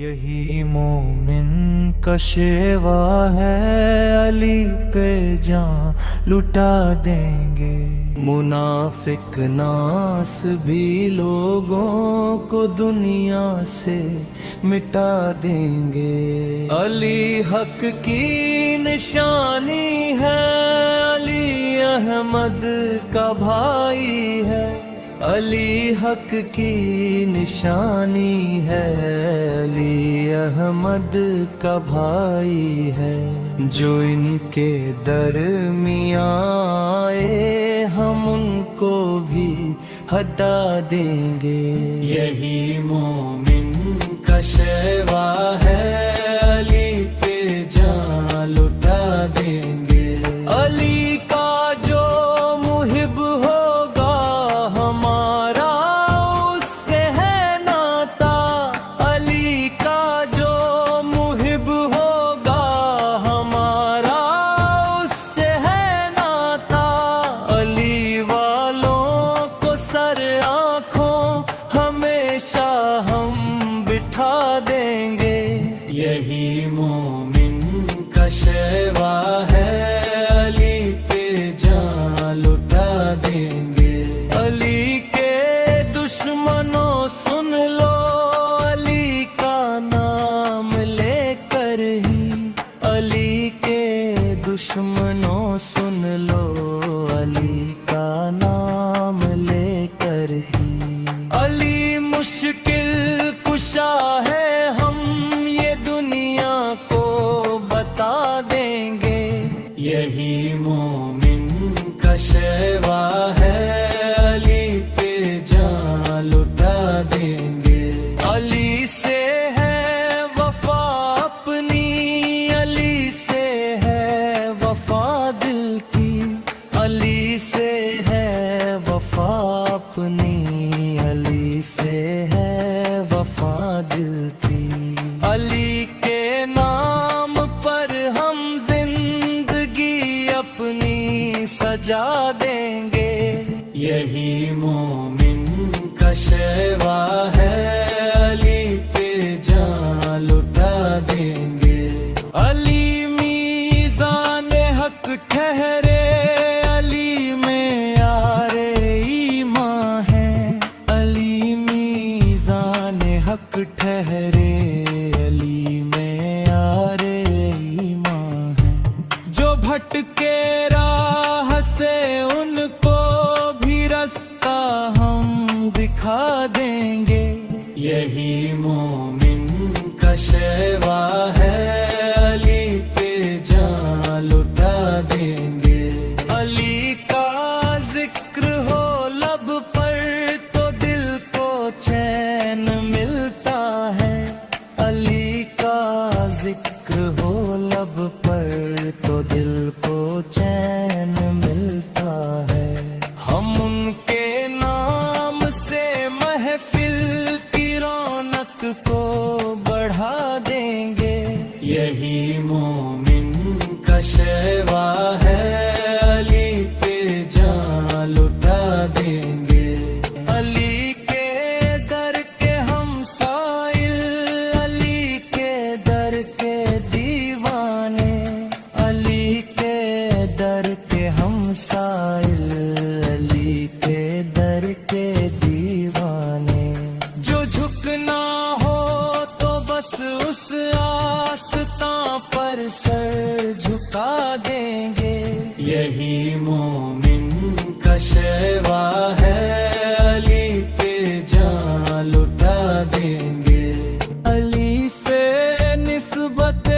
یہی مومن کا شیوا ہے، علی پہ جان لٹا دیں گے۔ منافق ناس بھی لوگوں کو دنیا سے مٹا دیں گے۔ علی حق کی نشانی ہے، علی احمد کا بھائی ہے۔ علی حق کی نشانی ہے، علی احمد کا بھائی ہے۔ جو ان کے درمیان آئے ہم ان کو بھی ہٹا دیں گے۔ یہی مومن کا شیوا ہے، علی پہ جان لٹا دیں گے۔ علی کا جو محب ہوگا ہمارا اس سے ہے ناتا، علی کا جو محب ہوگا ہمارا اس سے ہے ناتا۔ علی والوں کو سر آنکھوں ہمیشہ ہم بٹھا دیں گے۔ یہی مومن کا شیوا ہے، علی پہ جان لٹا دیں گے۔ علی کے دشمنوں سن لو، علی کا نام لے کر ہی۔ علی کے دشمنوں سن لو، علی کا نام لے کر ہی۔ علی مشکل کشا ہے، ہم یہ دنیا کو بتا دیں گے۔ یہی مومن کا شیوا ہے، علی پہ جان لٹا دیں گے۔ علی سے ہے وفا اپنی، علی سے ہے وفا دل کی۔ علی سے ہے وفا اپنی، علی سے ہے وفا دل کی۔ علی کے نام پر ہم زندگی اپنی سجا دیں گے۔ یہی مومن کا شیوا ہے، علی پہ جان لٹا دیں گے۔ علی میزان حق ٹھہرے، علی میں یار ایمان ہے۔ علی میزان حق ٹھہرے، علی میں یار ایمان ہے۔ جو بھٹکے راہ سے ان کو بھی رستہ ہم دکھا دیں گے۔ یہی مومن کا شیوا ہے، علی پہ جان لٹا دیں گے۔ علی کا ذکر ہو لب پر تو دل کو چین ملتا ہے۔ علی کا ذکر ہو لب پر تو دل کو چین ملتا ہے۔ ہم ان کے نام سے محفل کی رونق کو بڑھا دیں گے۔ یہی مومن کا شیوا ہے، علی پہ جان لٹا دیں گے۔ علی کے در کے ہم سائل، علی کے در کے دیوانے۔ علی کے در کے ہم سائل، علی کے در کے دیوانے۔ جو جھکنا ہو تو بس اس آستاں پر سر جھکا دیں گے۔ یہی مومن کا شیوا ہے، علی پہ جان لٹا دیں گے۔ علی سے نسبت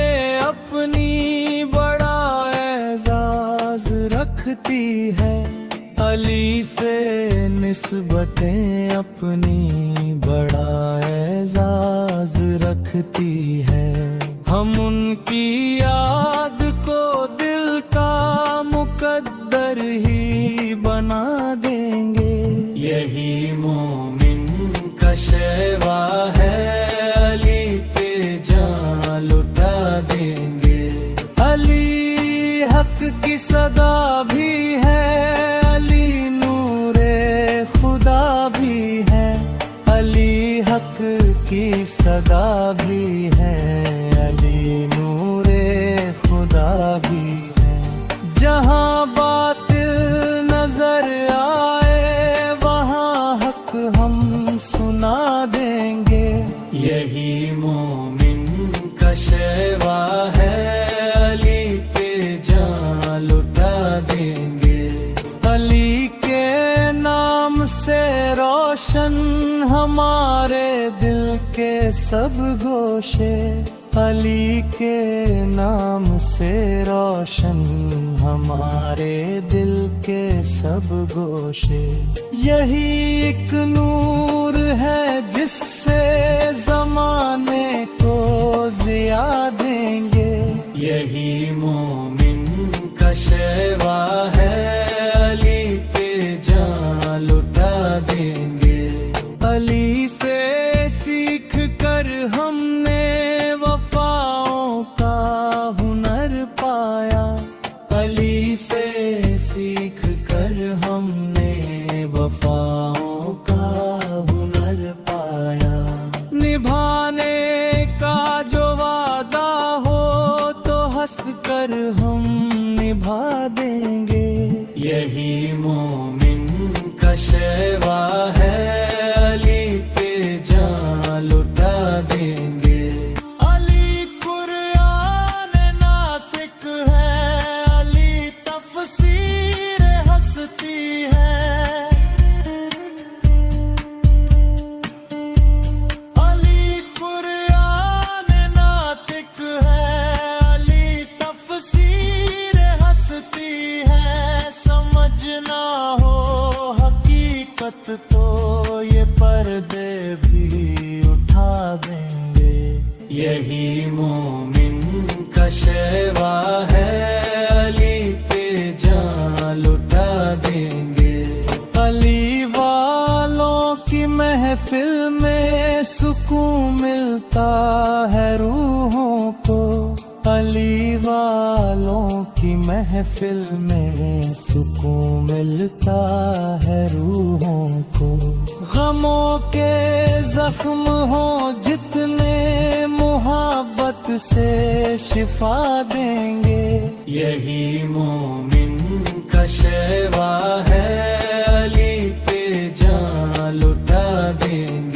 اپنی بڑا اعزاز رکھتی ہے۔ علی سے نسبتیں اپنی بڑا اعزاز رکھتی ہے۔ ہم ان کی یاد کو دل کا مقدر ہی بنا دیں گے۔ یہی مومن کا شیوا ہے، علی پہ جان لٹا دیں گے۔ علی حق کی صدا بھی ہے، علی نور خدا بھی ہے۔ علی حق کی صدا بھی روشن ہمارے دل کے سب گوشے، علی کے نام سے روشن ہمارے دل کے سب گوشے۔ یہی ایک نور ہے جس سے زمانے کو ضیاء دیں گے، یہی مومن کا شیوا ہے، علی پہ جان لٹا دیں گے۔ علی سے سیکھ کر ہم نے وفاؤں کا ہنر پایا، علی سے سیکھ کر ہم نے وفاؤں کا ہنر پایا۔ نبھانے کا جو وعدہ ہو تو ہنس کر ہم نبھا دیں گے، یہی مومن کا شیوا ہے، علی پہ جان لٹا دیں گے۔ علی قرآن ناطق ہے، علی تفسیر ہستی ہے، علی قرآن ناطق ہے، علی تفسیر ہستی ہے۔ سمجھنا ہو حقیقت تو یہ پردے بھی اٹھا دیں گے، یہی مومن کا شیوا ہے، علی پہ جان لٹا دیں گے۔ علی والوں کی محفل میں سکون ملتا ہے روحوں کو، علی والوں کی محفل میں سکون ملتا ہے روحوں کو۔ غموں کے زخم ہوں جتنے محبت سے شفا دیں گے، یہی مومن کا شیوا ہے، علی پہ جان لٹا دیں گے۔